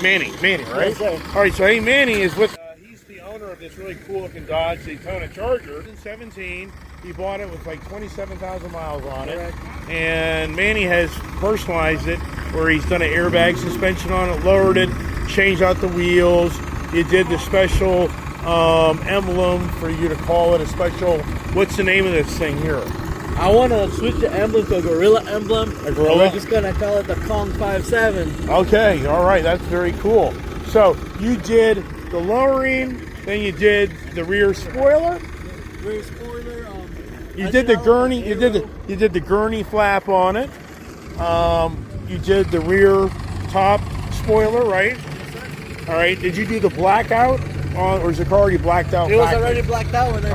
Manny, right? Yes, sir. All right, so hey, Manny is with. He's the owner of this really cool looking Dodge Daytona Charger. In 17, he bought it with like 27,000 miles on it. Correct. And Manny has personalized it, where he's done an airbag suspension on it, lowered it, changed out the wheels. You did the special emblem for you to call it a special. What's the name of this thing here? I want to switch the emblem to a gorilla emblem. A gorilla? We're just going to call it the Kong 57. Okay, all right, that's very cool. So you did the lowering, then you did the rear spoiler. Rear spoiler. You did the gurney. You did the gurney flap on it. You did the rear top spoiler, right? Yes, sir. All right. Did you do the blackout on, or is the car already blacked out? It was already blacked out when I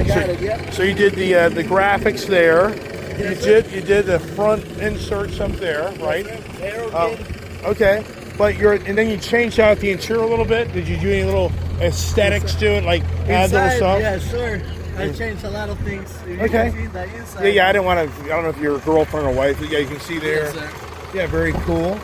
got it. Yeah. So you did the graphics there. You did the front inserts up there, right? Okay. But and then you changed out the interior a little bit. Did you do any little aesthetics to it, like add little stuff? Yeah, sure. I changed a lot of things. Okay. See the inside. Yeah. I don't know if you're a girlfriend or wife. But yeah, you can see there. Yes, sir. Yeah, very cool.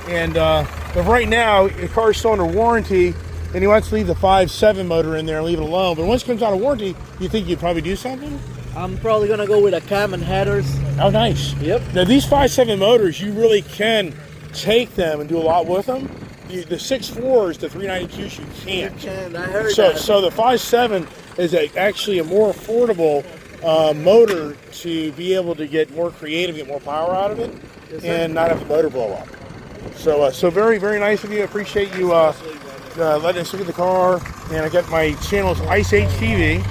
And but right now, the car's still under warranty, and he wants to leave the 5.7 motor in there and leave it alone. But once it comes out of warranty, you think you'd probably do something? I'm probably gonna go with a cam and headers. Oh, nice. Yep. Now these 5.7 motors, you really can take them and do a lot with them. The 6.4s, the 392s, you can't. You can. I heard that. So the 5.7 is actually a more affordable motor to be able to get more creative, get more power out of it, and not have the motor blow up. So very, very nice of you. I appreciate you letting us look at the car. And I got my channel's Ice Age TV,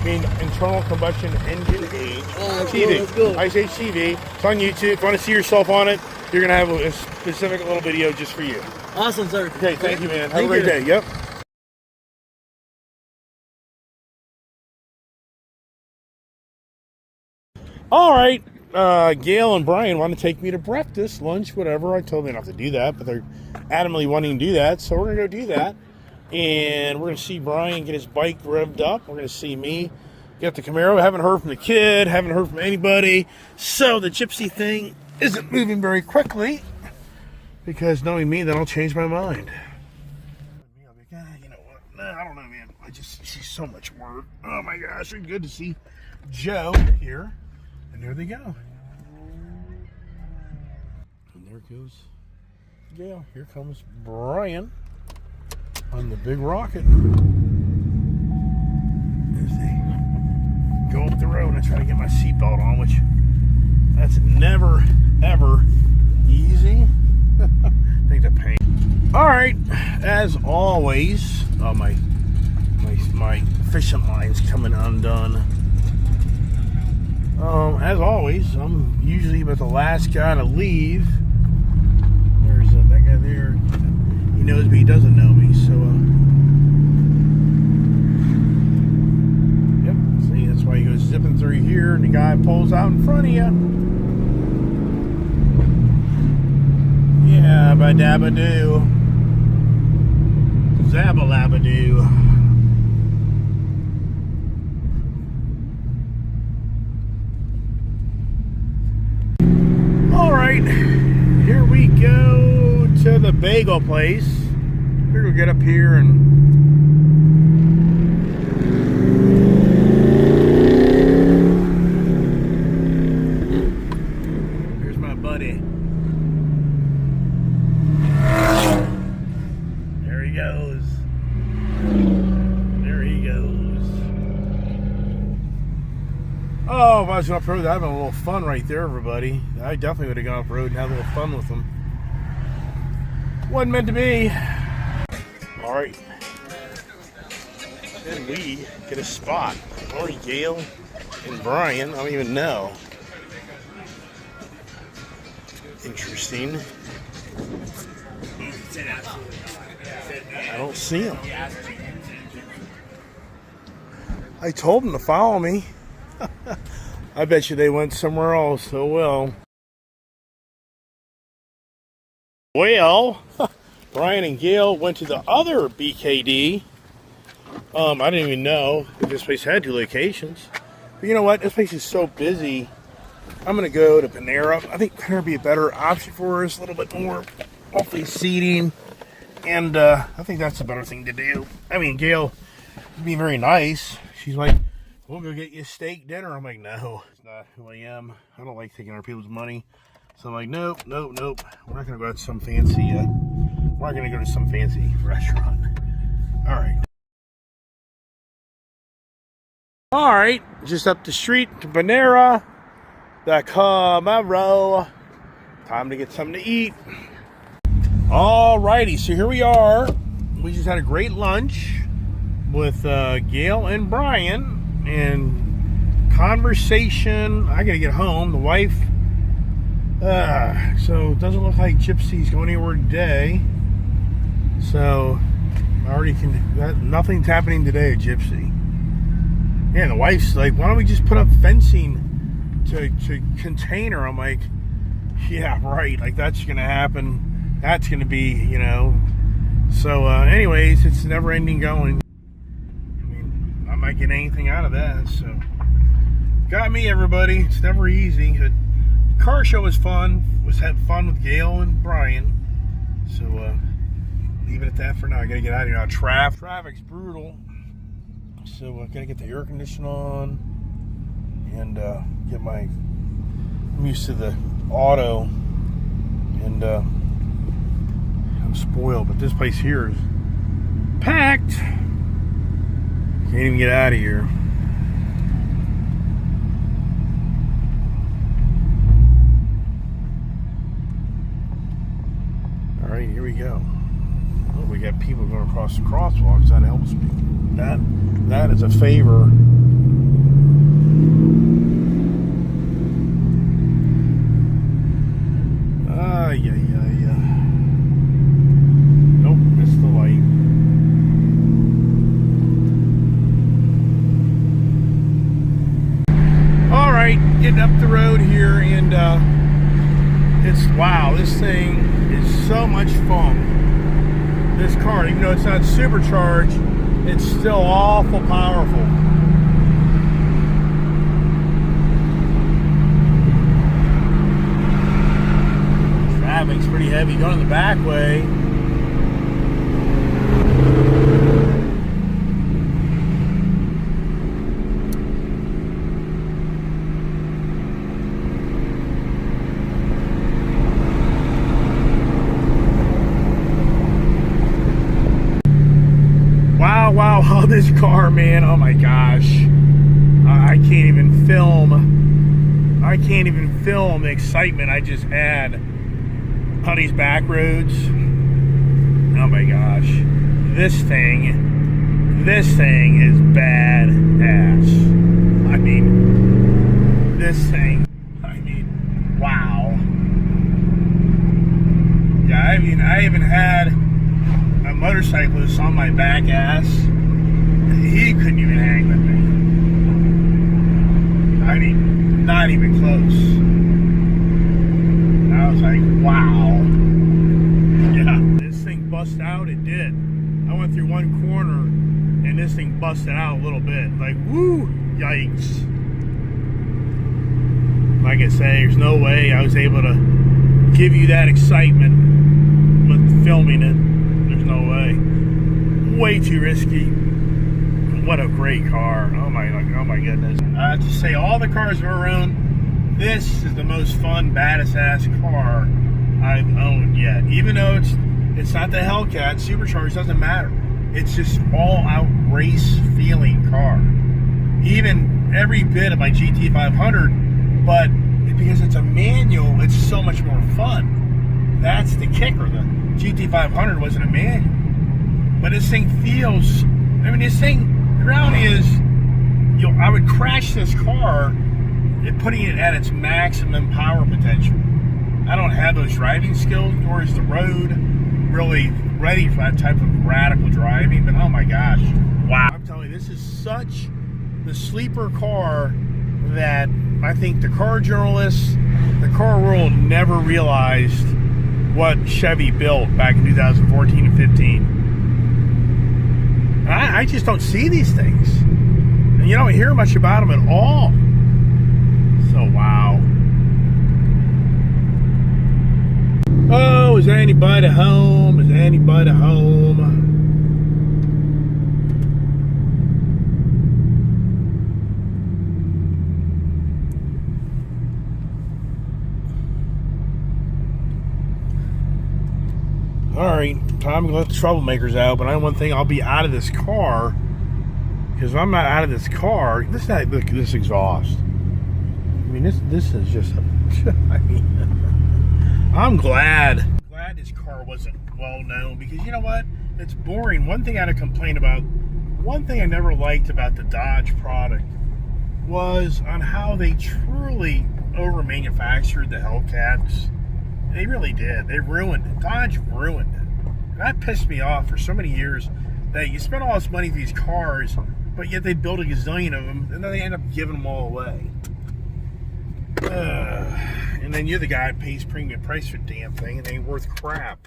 mean internal combustion engine age TV. Cool. Ice Age TV. It's on YouTube. If you want to see yourself on it, you're gonna have a specific little video just for you. Awesome, sir. Okay, thank you, man. Have a great day. Yep. All right, Gail and Bryan want to take me to breakfast, lunch, whatever. I told them not to do that, but they're adamantly wanting to do that, so we're going to go do that. And we're going to see Bryan get his bike revved up. We're going to see me get the Camaro. I haven't heard from the kid, haven't heard from anybody. So the gypsy thing isn't moving very quickly, because knowing me, then I'll change my mind. You know what? Nah, I don't know, man. She's so much work. Oh my gosh, it's good to see Joe here. And there they go. And there goes Gail. Here comes Bryan on the big rocket. As they go up the road, I try to get my seatbelt on, which that's never, ever easy. I think the pain. All right, as always, my fishing line's coming undone. As always, I'm usually about the last guy to leave. There's that guy there. He knows me, he doesn't know me, so yep, see, that's why he goes zipping through here and the guy pulls out in front of you. Yeah, ba-dabba-doo. Zabba-labba-doo. Alright, here we go to the bagel place. We're gonna get up here and here's my buddy. There he goes. There he goes. Oh, if I was going off-road, I'd have been a little fun right there, everybody. I definitely would have gone off-road and had a little fun with them. Wasn't meant to be. All right. Then we get a spot. Or Gail and Bryan, I don't even know. Interesting. I don't see them. I told them to follow me. I bet you they went somewhere else. Oh well. Well, Bryan and Gail went to the other BKD. I didn't even know that this place had 2 locations. But you know what? This place is so busy. I'm going to go to Panera. I think Panera would be a better option for us. A little bit more, hopefully, seating. And I think that's the better thing to do. I mean, Gail being very nice. She's like, we'll go get you a steak dinner. I'm like, no, it's not who I am. I don't like taking other people's money. So I'm like, nope. We're not going to go to some fancy, we're not going to go to some fancy restaurant. All right. Just up the street to Panera, the Camaro. Time to get something to eat. All righty. So here we are. We just had a great lunch with Gail and Bryan, and conversation. I gotta get home. The wife, so it doesn't look like Gypsy's going anywhere today. So I already nothing's happening today at Gypsy. Yeah, the wife's like, why don't we just put up fencing to contain her? I'm like, yeah, right. Like, that's gonna happen. That's gonna be, you know. So anyways, it's never ending going. I might get anything out of that. So got me, everybody. It's never easy. The car show was fun. Had fun with Gail and Bryan. So leave it at that for now. I gotta get out of here now. Traffic's brutal. So I gotta get the air conditioner on and get I'm used to the auto, and I'm spoiled. But this place here is packed. Can't even get out of here. All right, here we go. Oh, we got people going across the crosswalks. That helps me. That is a favor. Yeah. Nope, missed the light. All right, getting up the road here, and wow, this thing is so much fun. This car, even though it's not supercharged, it's still awful powerful. Traffic's pretty heavy going the back way. Wow, this car, man, oh my gosh. I can't even film the excitement I just had on these back roads. Oh my gosh. This thing is badass. Wow. Yeah, I even had a motorcyclist on my back ass. He couldn't even hang with me. Not even close. I was like, wow. Yeah, this thing busted out. It did. I went through one corner and this thing busted out a little bit. Like, woo, yikes. Like I say, there's no way I was able to give you that excitement with filming it. There's no way. Way too risky. What a great car. Oh my goodness. I have to say, all the cars we're around, this is the most fun, baddest ass car I've owned yet. Even though it's not the Hellcat, supercharged, doesn't matter. It's just all out race feeling car. Even every bit of my GT500, but because it's a manual, it's so much more fun. That's the kicker. The GT500 wasn't a manual. But this thing feels, the reality is, I would crash this car putting it at its maximum power potential. I don't have those driving skills, nor is the road really ready for that type of radical driving. But oh my gosh, wow. I'm telling you, this is such the sleeper car that I think the car journalists, the car world never realized what Chevy built back in 2014 and 15. I just don't see these things. And you don't hear much about them at all. So, wow. Oh, is anybody home? Is anybody home? right, time to let the troublemakers out. But I know one thing: I'll be out of this car, because if I'm not out of this car, look at this exhaust. I mean, this is just. I mean, I'm glad this car wasn't well known, because you know what? It's boring. One thing I had to complain about. One thing I never liked about the Dodge product was on how they truly over-manufactured the Hellcats. They really did. They ruined it. Dodge ruined it. And that pissed me off for so many years, that you spend all this money for these cars, but yet they build a gazillion of them, and then they end up giving them all away. And then you're the guy that pays premium price for the damn thing, and they ain't worth crap.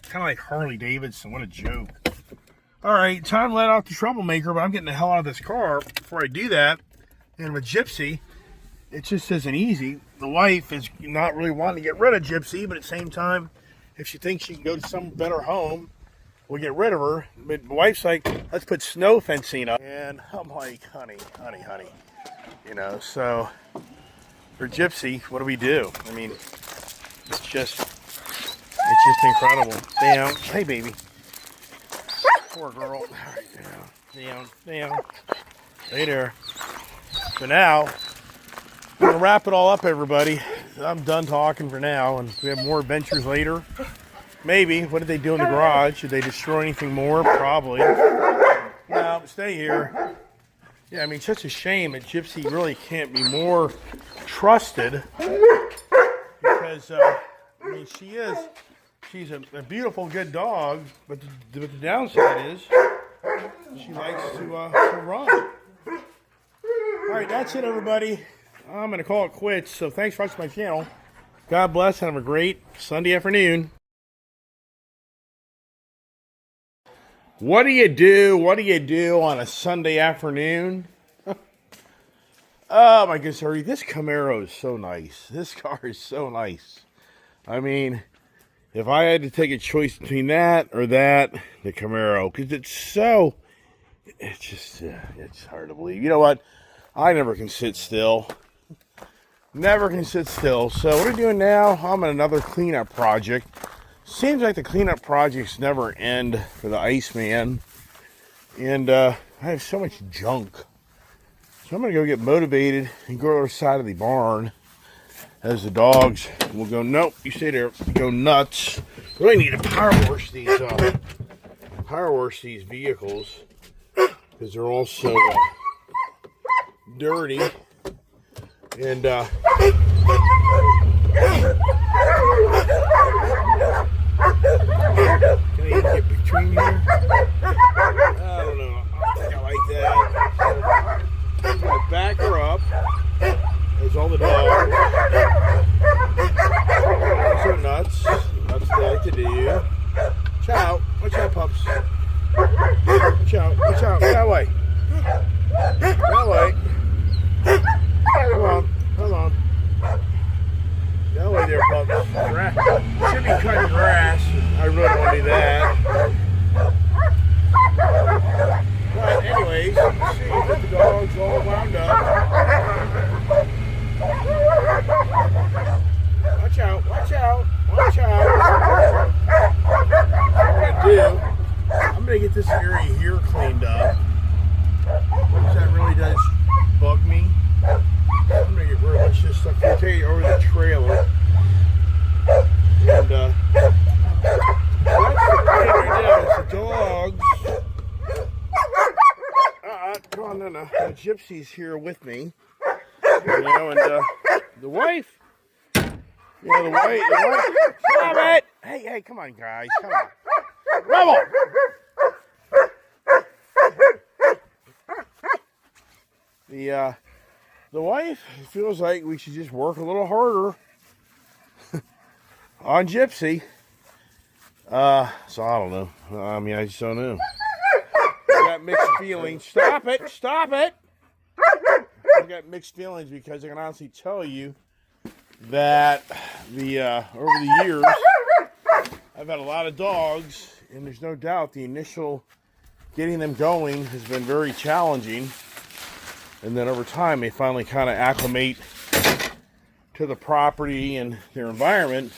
Kind of like Harley Davidson. What a joke. Alright, time to let out the troublemaker, but I'm getting the hell out of this car. Before I do that, and with Gypsy, it just isn't easy. The wife is not really wanting to get rid of Gypsy, but at the same time, if she thinks she can go to some better home, we'll get rid of her. But the wife's like, let's put snow fencing up. And I'm like, honey. You know, so for Gypsy, what do we do? I mean, it's just incredible. Down. Hey, baby. Poor girl. All right, down. Hey there. So now, I'm going to wrap it all up, everybody. I'm done talking for now, and we have more adventures later. Maybe. What did they do in the garage? Did they destroy anything more? Probably. No, stay here. Yeah, I mean, such a shame that Gypsy really can't be more trusted, because, I mean, she's a beautiful, good dog, but the downside is she likes to run. All right, that's it, everybody. I'm going to call it quits. So thanks for watching my channel. God bless, and have a great Sunday afternoon. What do you do? What do you do on a Sunday afternoon? Oh, my goodness, this Camaro is so nice. This car is so nice. I mean, if I had to take a choice between that or that, the Camaro, because it's hard to believe. You know what? I never can sit still. Never can sit still. So what are we doing now? I'm on another cleanup project. Seems like the cleanup projects never end for the Iceman. And I have so much junk. So I'm going to go get motivated and go to the other side of the barn, as the dogs will go, nope, you stay there, go nuts. Really need to power wash these vehicles, because they're all so dirty. And can I even get between here? I don't know. I don't think I like that. So I'm going to back her up. There's all the dogs. Those are nuts. Nuts they like to do. Watch out. Watch out, pups. Watch out. Watch out. That way. That way. Come on. Hold on. That way there, pups. Should be cutting grass. I really don't want to do that. But anyways, you can see that the dog's all wound up. Watch out, watch out, watch out. What I'm going to do, I'm going to get this area here cleaned up, because that really does bug me. I'm going to get rid of a bunch of this stuff. I'll take it over the trailer. And that's the plan right now, is the dogs. Come on, no. The Gypsy's here with me. You know, and the wife. You know, the wife. Stop it! Hey, come on, guys. Come on. Rebel! The wife feels like we should just work a little harder on Gypsy. So I don't know. I mean, I just don't know. I got mixed feelings. Stop it! Stop it! I got mixed feelings, because I can honestly tell you that over the years, I've had a lot of dogs, and there's no doubt the initial getting them going has been very challenging. And then over time, they finally kind of acclimate to the property and their environment.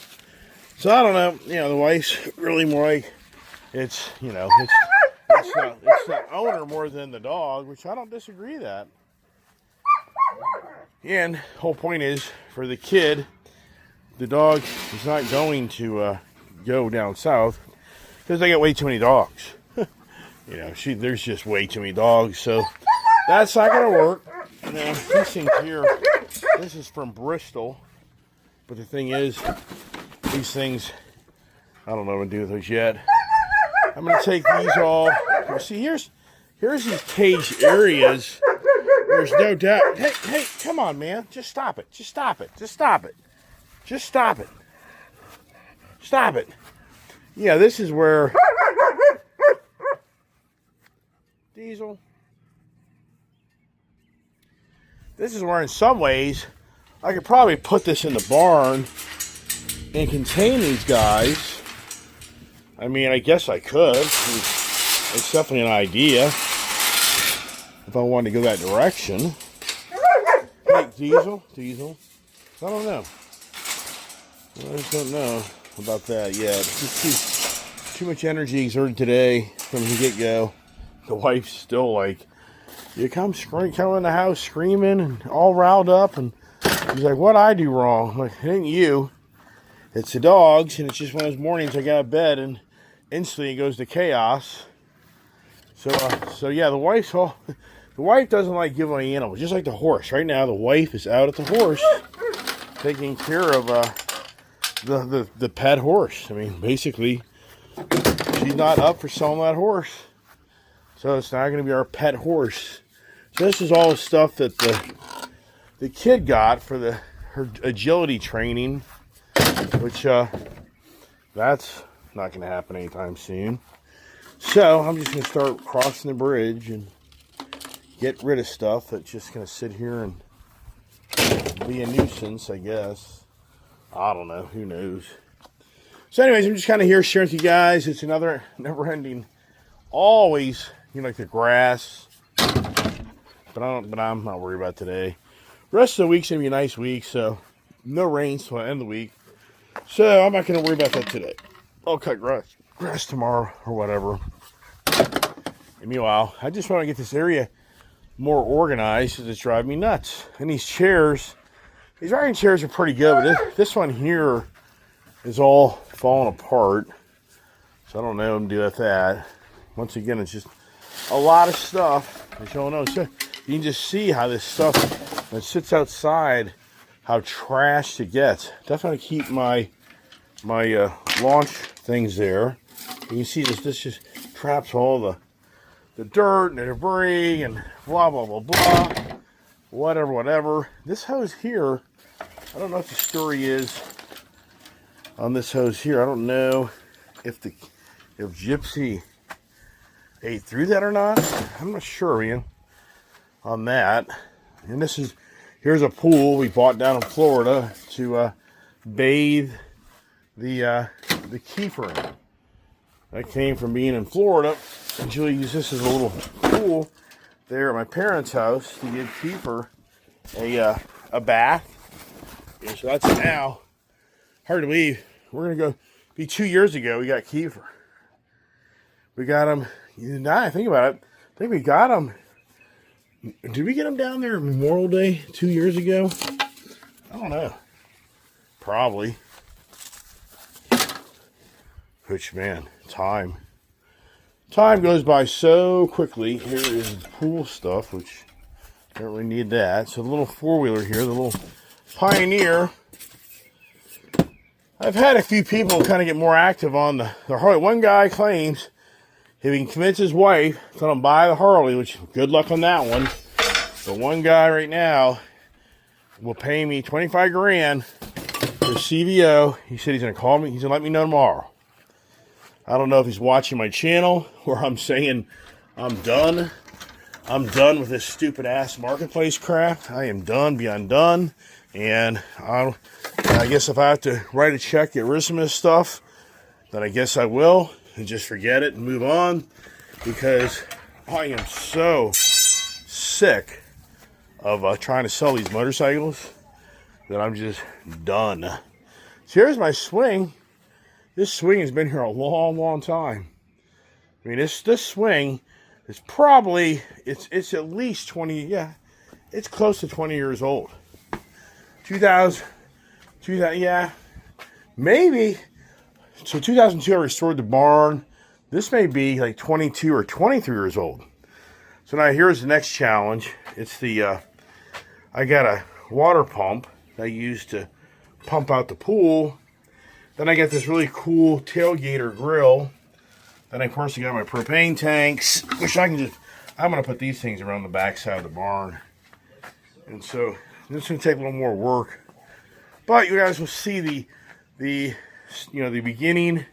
So I don't know, you know, the wife's really more like it's, you know, it's the owner more than the dog, which I don't disagree with that. And the whole point is, for the kid, the dog is not going to go down south because they got way too many dogs. You know, there's just way too many dogs, so that's not going to work. Now, these things here, this is from Bristol, but the thing is, these things, I don't know what to do with those yet. I'm going to take these all. See, here's these cage areas. There's no doubt. Hey, come on, man. Just stop it. Just stop it. Just stop it. Just stop it. Stop it. Yeah, this is where... Diesel. This is where, in some ways, I could probably put this in the barn and contain these guys. I mean, I guess I could. It's definitely an idea if I wanted to go that direction. Hey, Diesel. I don't know. I just don't know about that yet. It's too much energy exerted today from the get-go. The wife's still like, you come in the house screaming and all riled up, and he's like, what'd I do wrong? I'm like, it ain't you. It's the dogs, and it's just one of those mornings I got out of bed, and instantly it goes to chaos. So yeah, the wife doesn't like giving away animals, just like the horse. Right now, the wife is out at the horse, taking care of the pet horse. I mean, basically, she's not up for selling that horse. So it's not going to be our pet horse. So this is all the stuff that the kid got for her agility training, which that's not going to happen anytime soon. So I'm just going to start crossing the bridge and get rid of stuff that's just going to sit here and be a nuisance, I guess. I don't know. Who knows? So anyways, I'm just kind of here sharing with you guys. It's another never-ending, always... You like the grass, but I'm not worried about today. The rest of the week's gonna be a nice week, so no rain till the end of the week. So I'm not gonna worry about that today. I'll cut grass tomorrow or whatever. And meanwhile, I just want to get this area more organized because it's driving me nuts. And these rocking chairs are pretty good, but this one here is all falling apart. So I don't know what I'm doing with that. Once again, it's just a lot of stuff, as you all know. So you can just see how this stuff, when it sits outside, how trashed it gets. Definitely keep my launch things there. You can see this just traps all the dirt and the debris and blah, blah, blah, blah. Whatever. This hose here, I don't know what the story is on this hose here. I don't know if Gypsy ate through that or not. I'm not sure, man, on that. And here's a pool we bought down in Florida to bathe the kefir in. That came from being in Florida. And Julie used this as a little pool there at my parents' house to give kefir a bath. And so that's now hard to believe. We're gonna be 2 years ago. We got kefir. We got him. Now I think about it, I think we got him. Did we get him down there Memorial Day 2 years ago? I don't know. Probably. Which, man, time goes by so quickly. Here is the pool stuff, which don't really need that. So the little four-wheeler here, the little Pioneer. I've had a few people kind of get more active on the Harley. One guy claims if he can convince his wife to let him buy the Harley, which good luck on that one. But one guy right now will pay me $25,000 for CVO. He said he's going to call me. He's going to let me know tomorrow. I don't know if he's watching my channel or I'm saying I'm done. I'm done with this stupid ass marketplace crap. I am done beyond done. And I guess if I have to write a check, get rid of some of this stuff, then I guess I will. And just forget it and move on, because I am so sick of trying to sell these motorcycles that I'm just done. So here's my swing. This swing has been here a long time. I mean, this swing is probably, it's at least 20, yeah, it's close to 20 years old. 2000, yeah, maybe. So 2002, I restored the barn. This may be like 22 or 23 years old. So now here's the next challenge. It's the, I got a water pump that I use to pump out the pool. Then I got this really cool tailgater grill. Then of course I got my propane tanks, which I'm gonna put these things around the back side of the barn. And so this is gonna take a little more work. But you guys will see the beginning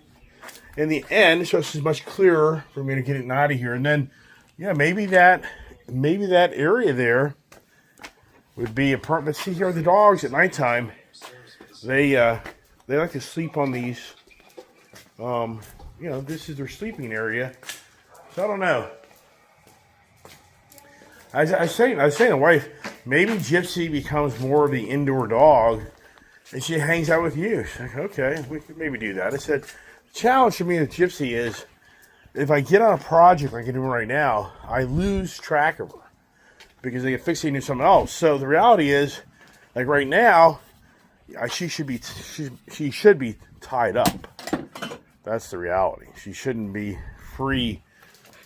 and the end, so this is much clearer for me to get it out of here. And then, yeah, maybe that area there would be a part. But see here, the dogs at nighttime, they like to sleep on these. This is their sleeping area. So I don't know. I was saying to the wife, maybe Gypsy becomes more of the indoor dog, and she hangs out with you. She's like, okay, we could maybe do that. I said, the challenge for me with Gypsy is, if I get on a project like I'm doing right now, I lose track of her because I get fixated into something else. So the reality is, like right now, she should be tied up. That's the reality. She shouldn't be free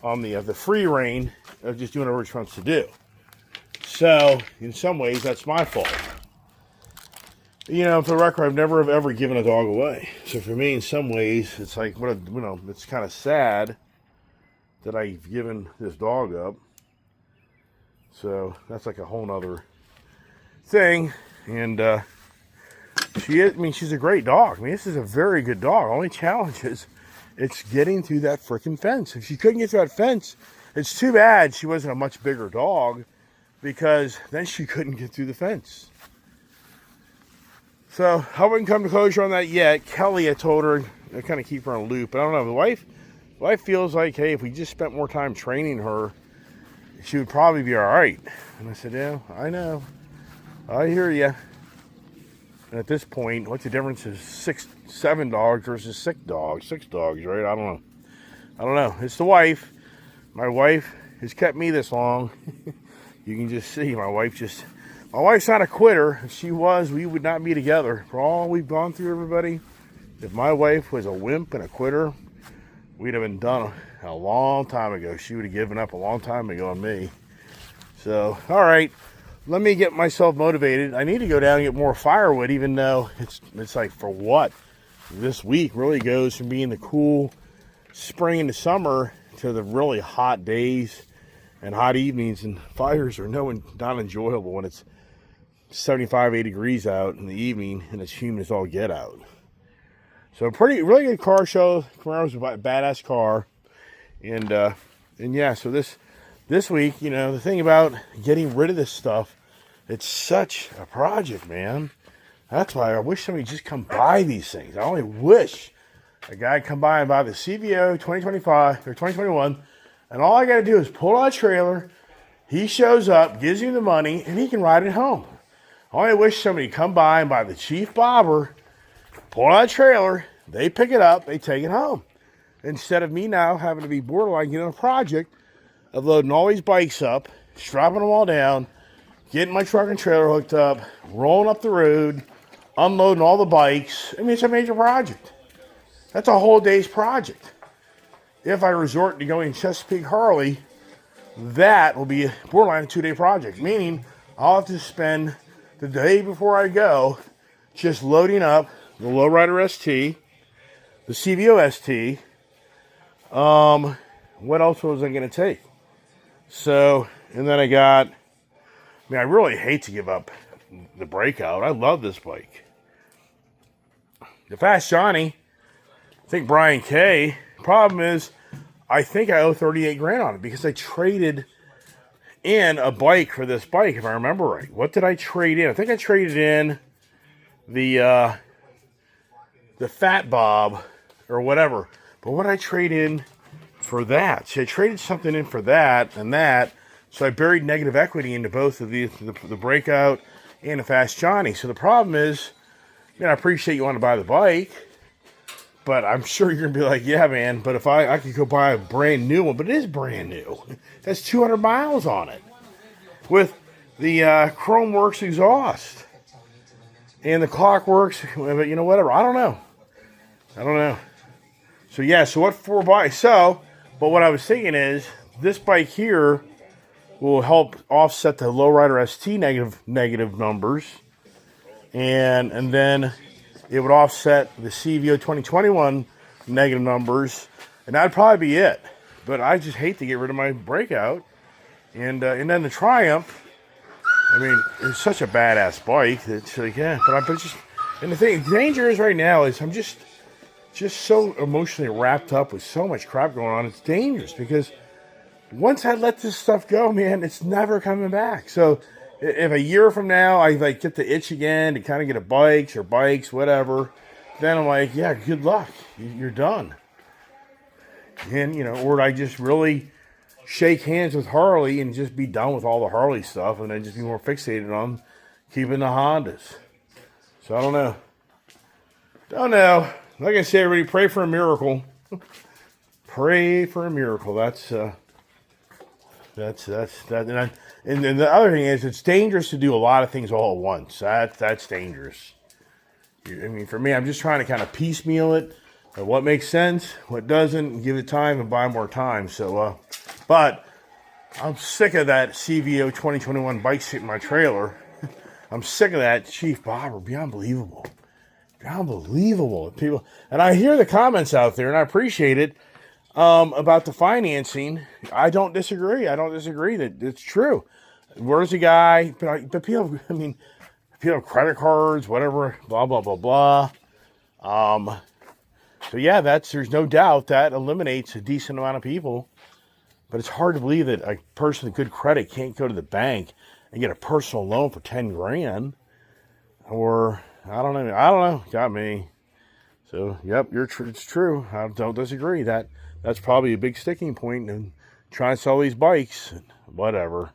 on the free reign of just doing whatever she wants to do. So in some ways, that's my fault. For the record, I've never ever given a dog away. So for me, in some ways, it's like it's kind of sad that I've given this dog up. So that's like a whole nother thing. And she's a great dog. I mean, this is a very good dog. Only challenge is it's getting through that freaking fence. If she couldn't get through that fence, it's too bad she wasn't a much bigger dog, because then she couldn't get through the fence. So I wouldn't come to closure on that yet. Kelly, I told her, I kind of keep her on a loop. But I don't know. The wife feels like, hey, if we just spent more time training her, she would probably be all right. And I said, yeah, I know. I hear you. And at this point, what's the difference is 7 dogs versus 6 dogs? 6 dogs, right? I don't know. It's the wife. My wife has kept me this long. You can just see my wife's not a quitter. If she was, we would not be together. For all we've gone through, everybody, if my wife was a wimp and a quitter, we'd have been done a long time ago. She would have given up a long time ago on me. So, all right. Let me get myself motivated. I need to go down and get more firewood, even though it's like, for what? This week really goes from being the cool spring into summer to the really hot days and hot evenings, and fires are not enjoyable when it's 75, 80 degrees out in the evening and it's humid as all get out. So really good car show. Camaro's a badass car. And yeah, so this week, the thing about getting rid of this stuff, it's such a project, man. That's why I wish somebody would just come buy these things. I only wish a guy would come by and buy the CVO 2025 or 2021, and all I got to do is pull out a trailer. He shows up, gives you the money, and he can ride it home. I only wish somebody would come by and buy the Chief Bobber, pull out a trailer, they pick it up, they take it home. Instead of me now having to be borderline getting on a project of loading all these bikes up, strapping them all down, getting my truck and trailer hooked up, rolling up the road, unloading all the bikes. I mean, it's a major project. That's a whole day's project. If I resort to going Chesapeake Harley, that will be borderline a 2-day project, meaning I'll have to spend the day before I go just loading up the Lowrider ST, the CVO ST. What else was I going to take? So, and then I really hate to give up the Breakout. I love this bike. The Fast Johnny, I think Bryan K. Problem is, I think I owe 38 grand on it because I traded in a bike for this bike, if I remember right. What did I trade in? I think I traded in the Fat Bob or whatever. But what did I trade in for that? See, I traded something in for that and that. So I buried negative equity into both of the Breakout and the Fast Johnny. So the problem is, I appreciate you want to buy the bike, But I'm sure you're gonna be like, yeah, man. But if I could go buy a brand new one, but it is brand new. That's 200 miles on it with the Chrome Works exhaust and the clock works. But you know, whatever. I don't know. So yeah. So what for bike? So, but what I was thinking is this bike here will help offset the Lowrider ST negative numbers, and then it would offset the CVO 2021 negative numbers, and that'd probably be it. But I just hate to get rid of my Breakout, and then the Triumph. I mean, it's such a badass bike. It's like, yeah, but just, and the danger is right now is I'm just so emotionally wrapped up with so much crap going on. It's dangerous because once I let this stuff go, man, it's never coming back. So if a year from now I like get the itch again to kind of get a bikes, whatever, then I'm like, yeah, good luck. You're done. And, you know, or I just really shake hands with Harley and just be done with all the Harley stuff and then just be more fixated on keeping the Hondas. So I don't know. Like I said, everybody pray for a miracle. Pray for a miracle. That's that. And the other thing is, it's dangerous to do a lot of things all at once. That's dangerous. I mean, for me, I'm just trying to kind of piecemeal it. What makes sense, what doesn't, give it time and buy more time. So, but I'm sick of that CVO 2021 bike sitting in my trailer. I'm sick of that. Chief Bobber, be unbelievable. People, and I hear the comments out there, and I appreciate it. About the financing, I don't disagree. That it's true. Where's the guy? But people, I mean, people have credit cards, whatever, blah, blah, blah, blah. So yeah, there's no doubt that eliminates a decent amount of people. But it's hard to believe that a person with good credit can't go to the bank and get a personal loan for 10 grand. Or, I don't know. Got me. So, yep, it's true. I don't disagree. That's probably a big sticking point in trying to sell these bikes. Whatever.